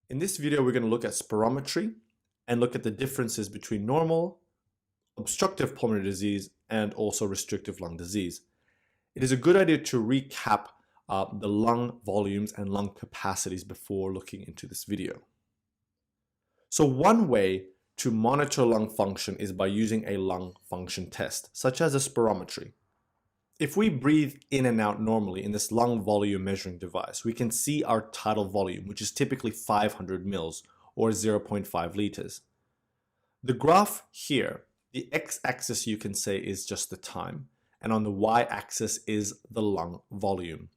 In this video, we're going to look at spirometry and look at the differences between normal, obstructive pulmonary disease, and also restrictive lung disease. It is a good idea to recap the lung volumes and lung capacities before looking into this video. So one way to monitor lung function is by using a lung function test, such as a spirometry. If we breathe in and out normally in this lung volume measuring device, we can see our tidal volume, which is typically 500 mils or 0.5 liters. The graph here, the x-axis you can say is just the time, and on the y-axis is the lung volume.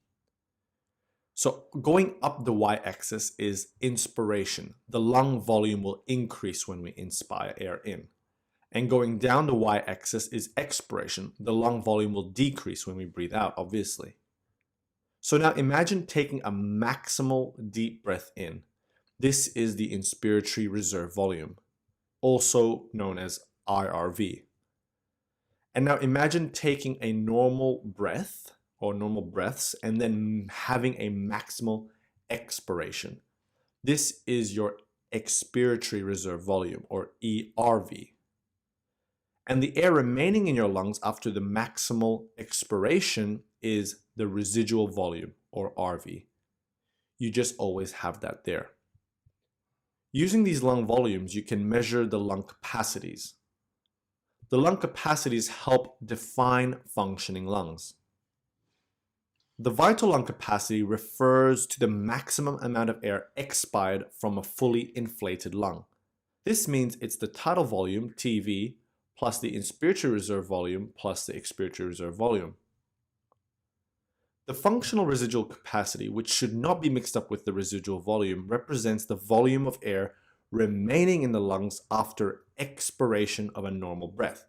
So going up the y-axis is inspiration. The lung volume will increase when we inspire air in. And going down the y-axis is expiration. The lung volume will decrease when we breathe out, obviously. So now imagine taking a maximal deep breath in. This is the inspiratory reserve volume, also known as IRV. And now imagine taking a normal breath or normal breaths and then having a maximal expiration. This is your expiratory reserve volume, or ERV. And the air remaining in your lungs after the maximal expiration is the residual volume, or RV. You just always have that there. Using these lung volumes, you can measure the lung capacities. The lung capacities help define functioning lungs. The vital lung capacity refers to the maximum amount of air expired from a fully inflated lung. This means it's the tidal volume, TV, plus the inspiratory reserve volume plus the expiratory reserve volume. The functional residual capacity, which should not be mixed up with the residual volume, represents the volume of air remaining in the lungs after expiration of a normal breath.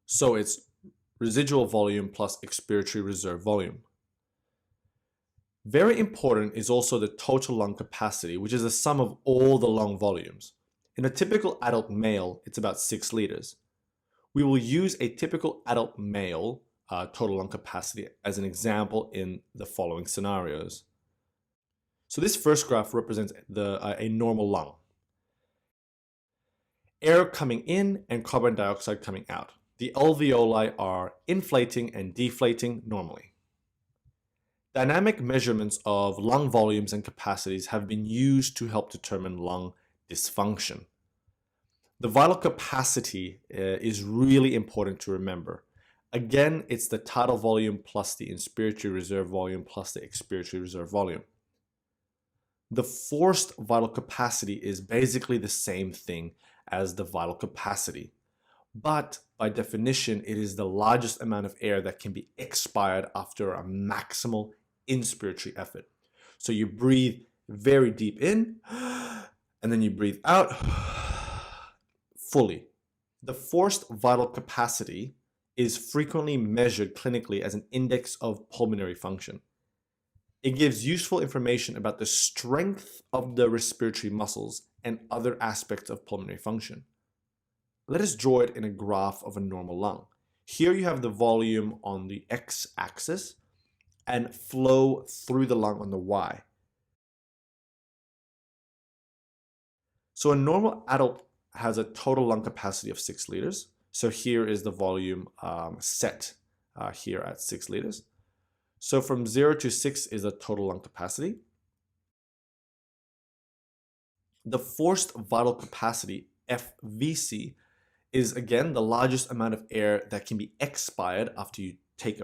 So it's residual volume plus expiratory reserve volume. Very important is also the total lung capacity, which is the sum of all the lung volumes. In a typical adult male, it's about 6 liters. We will use a typical adult male total lung capacity as an example in the following scenarios. So this first graph represents a normal lung. Air coming in and carbon dioxide coming out. The alveoli are inflating and deflating normally. Dynamic measurements of lung volumes and capacities have been used to help determine lung dysfunction. The vital capacity is really important to remember. Again, it's the tidal volume plus the inspiratory reserve volume plus the expiratory reserve volume. The forced vital capacity is basically the same thing as the vital capacity, but by definition, it is the largest amount of air that can be expired after a maximal inspiratory effort. So you breathe very deep in, and then you breathe out fully. The forced vital capacity is frequently measured clinically as an index of pulmonary function. It gives useful information about the strength of the respiratory muscles and other aspects of pulmonary function. Let us draw it in a graph of a normal lung. Here you have the volume on the x-axis and flow through the lung on the y. So a normal adult has a total lung capacity of 6 liters. So here is the volume set here at 6 liters. So from 0 to 6 is the total lung capacity. The forced vital capacity, FVC, is again the largest amount of air that can be expired after you take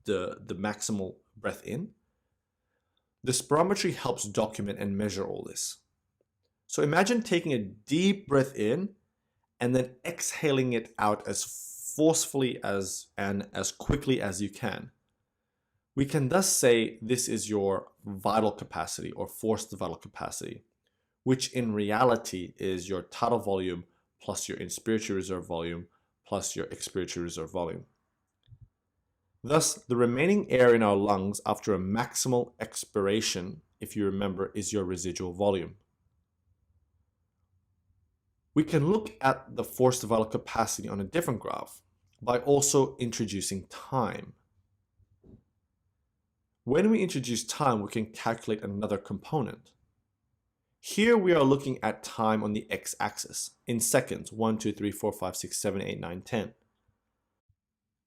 the maximal breath in. The spirometry helps document and measure all this. So imagine taking a deep breath in and then exhaling it out as forcefully and as quickly as you can. We can thus say this is your vital capacity or forced vital capacity, which in reality is your tidal volume plus your inspiratory reserve volume plus your expiratory reserve volume. Thus, the remaining air in our lungs after a maximal expiration, if you remember, is your residual volume. We can look at the forced vital capacity on a different graph by also introducing time. When we introduce time, we can calculate another component. Here we are looking at time on the x-axis in seconds, 1, 2, 3, 4, 5, 6, 7, 8, 9, 10.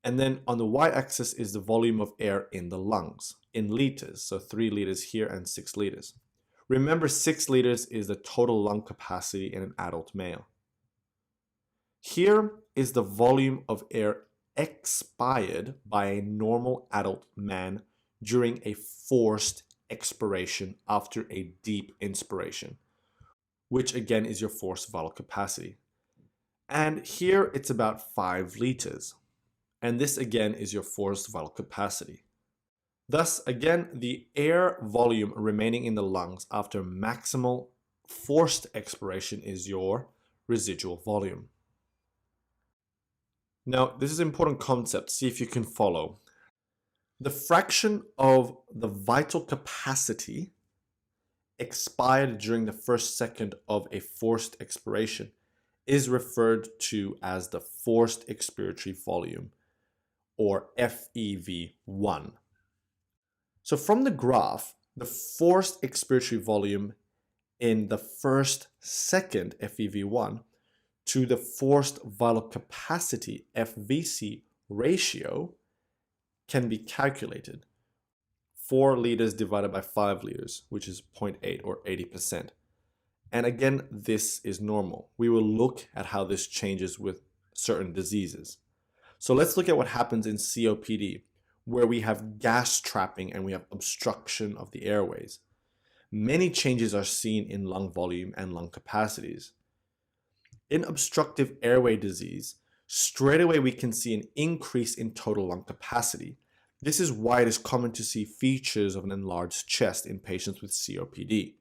And then on the y-axis is the volume of air in the lungs, in liters, so 3 liters here and 6 liters. Remember, 6 liters is the total lung capacity in an adult male. Here is the volume of air expired by a normal adult man during a forced expiration after a deep inspiration, which again is your forced vital capacity. And here it's about 5 liters. And this again is your forced vital capacity. Thus, again, the air volume remaining in the lungs after maximal forced expiration is your residual volume. Now, this is an important concept. See if you can follow. The fraction of the vital capacity expired during the first second of a forced expiration is referred to as the forced expiratory volume, or FEV1. So from the graph, the forced expiratory volume in the first second FEV1 to the forced vital capacity FVC ratio can be calculated. 4 liters divided by 5 liters, which is 0.8 or 80%. And again, this is normal. We will look at how this changes with certain diseases. So let's look at what happens in COPD, where we have gas trapping and we have obstruction of the airways. Many changes are seen in lung volume and lung capacities. In obstructive airway disease, straight away we can see an increase in total lung capacity. This is why it is common to see features of an enlarged chest in patients with COPD.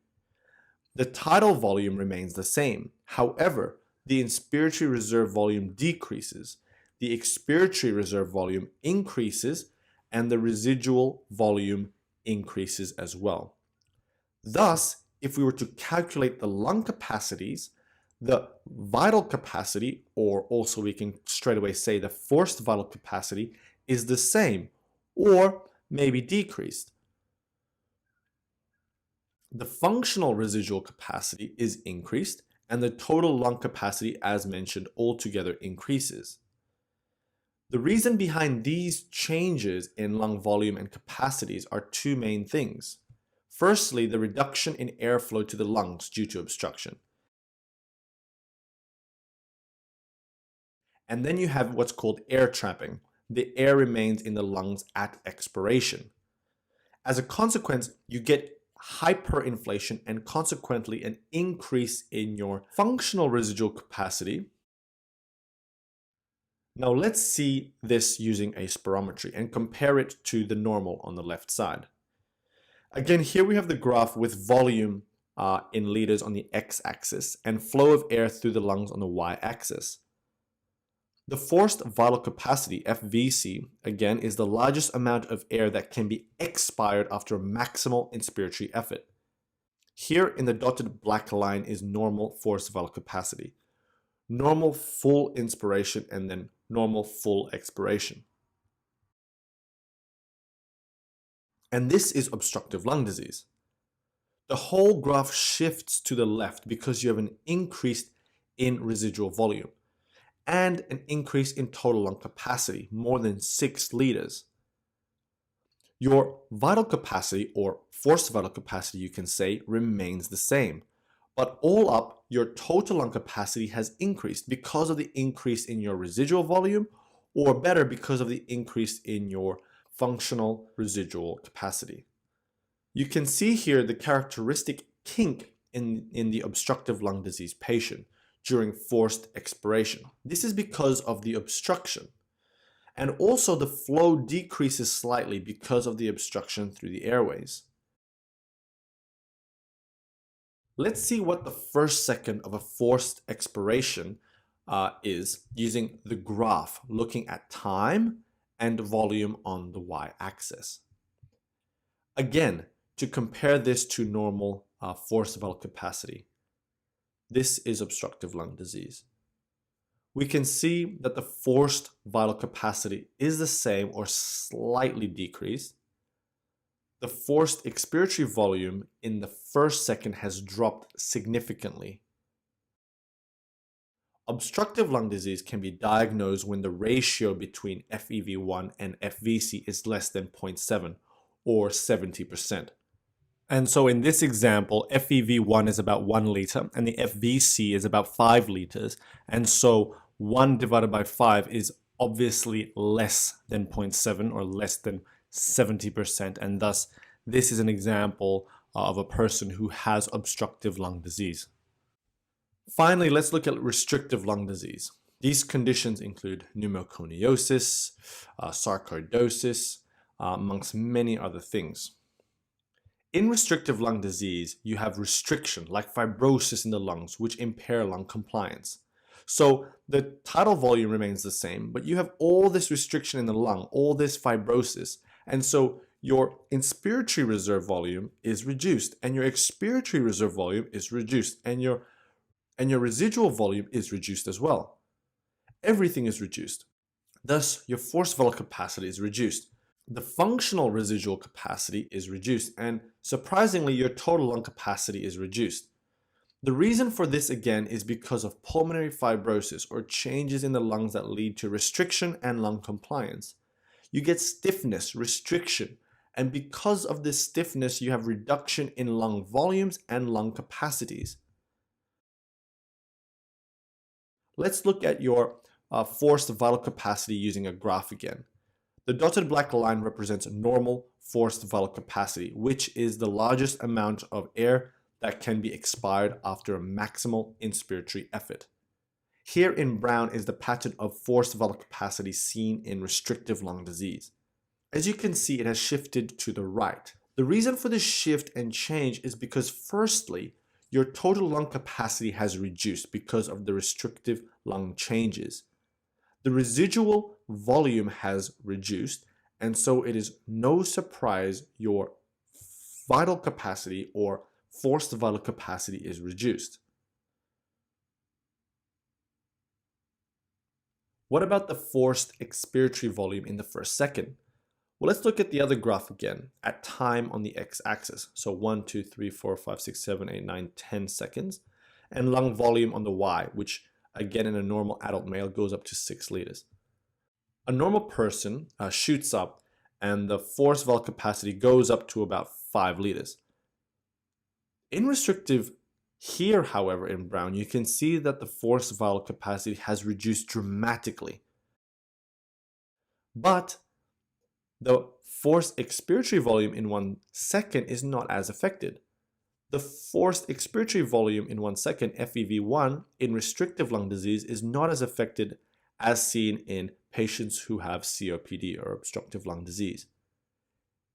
The tidal volume remains the same. However, the inspiratory reserve volume decreases, the expiratory reserve volume increases, and the residual volume increases as well. Thus, if we were to calculate the lung capacities, the vital capacity, or also we can straight away say the forced vital capacity, is the same or maybe decreased. The functional residual capacity is increased, and the total lung capacity, as mentioned, altogether increases. The reason behind these changes in lung volume and capacities are two main things. Firstly, the reduction in airflow to the lungs due to obstruction. And then you have what's called air trapping. The air remains in the lungs at expiration. As a consequence, you get hyperinflation and consequently an increase in your functional residual capacity. Now let's see this using a spirometry and compare it to the normal on the left side. Again, here we have the graph with volume in liters on the x-axis and flow of air through the lungs on the y-axis. The forced vital capacity, FVC, again, is the largest amount of air that can be expired after maximal inspiratory effort. Here in the dotted black line is normal forced vital capacity, normal full inspiration, and then normal full expiration. And this is obstructive lung disease. The whole graph shifts to the left because you have an increase in residual volume and an increase in total lung capacity, more than 6 liters. Your vital capacity, or forced vital capacity you can say, remains the same. But all up, your total lung capacity has increased because of the increase in your residual volume, or better, because of the increase in your functional residual capacity. You can see here the characteristic kink in the obstructive lung disease patient during forced expiration. This is because of the obstruction. And also the flow decreases slightly because of the obstruction through the airways. Let's see what the first second of a forced expiration is using the graph, looking at time and volume on the y-axis. Again, to compare this to normal forced vital capacity. This is obstructive lung disease. We can see that the forced vital capacity is the same or slightly decreased. the forced expiratory volume in the first second has dropped significantly. Obstructive lung disease can be diagnosed when the ratio between FEV1 and FVC is less than 0.7 or 70%. And so in this example, FEV1 is about 1 liter and the FVC is about 5 liters. And so 1 divided by 5 is obviously less than 0.7 or less than 70%. And thus, this is an example of a person who has obstructive lung disease. Finally, let's look at restrictive lung disease. These conditions include pneumoconiosis, sarcoidosis, amongst many other things. In restrictive lung disease, you have restriction, like fibrosis in the lungs, which impair lung compliance. So the tidal volume remains the same, but you have all this restriction in the lung, all this fibrosis, and so your inspiratory reserve volume is reduced, and your expiratory reserve volume is reduced, and your residual volume is reduced as well. Everything is reduced. Thus, your forced vital capacity is reduced. The functional residual capacity is reduced, and surprisingly, your total lung capacity is reduced. The reason for this again is because of pulmonary fibrosis or changes in the lungs that lead to restriction and lung compliance. You get stiffness, restriction, and because of this stiffness, you have reduction in lung volumes and lung capacities. Let's look at your forced vital capacity using a graph again. The dotted black line represents normal forced vital capacity, which is the largest amount of air that can be expired after a maximal inspiratory effort. Here in brown is the pattern of forced vital capacity seen in restrictive lung disease. As you can see, it has shifted to the right. The reason for this shift and change is because firstly, your total lung capacity has reduced because of the restrictive lung changes. The residual volume has reduced, and so it is no surprise your vital capacity or forced vital capacity is reduced. What about the forced expiratory volume in the first second? Well, let's look at the other graph again at time on the x-axis. So 1, 2, 3, 4, 5, 6, 7, 8, 9, 10 seconds. And lung volume on the y, which again in a normal adult male goes up to 6 liters. A normal person shoots up and the forced vital capacity goes up to about 5 liters. In restrictive here, however, in brown, you can see that the forced vital capacity has reduced dramatically. But the forced expiratory volume in 1 second is not as affected. The forced expiratory volume in 1 second, FEV1, in restrictive lung disease is not as affected as seen in patients who have COPD or obstructive lung disease.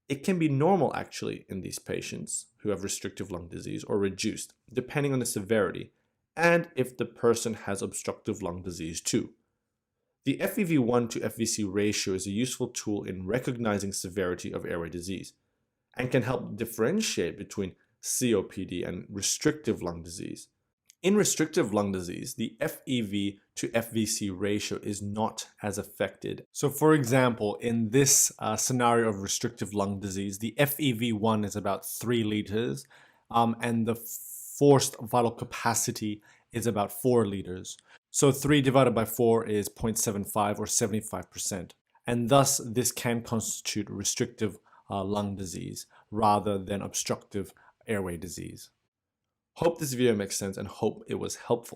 It can be normal actually in these patients who have restrictive lung disease or reduced, depending on the severity and if the person has obstructive lung disease too. The FEV1 to FVC ratio is a useful tool in recognizing severity of airway disease and can help differentiate between COPD and restrictive lung disease. In restrictive lung disease, the FEV to FVC ratio is not as affected. So for example, in this scenario of restrictive lung disease, the FEV1 is about 3 liters and the forced vital capacity is about 4 liters. So 3 divided by 4 is 0.75 or 75%. And thus, this can constitute restrictive lung disease rather than obstructive airway disease. Hope this video makes sense and hope it was helpful.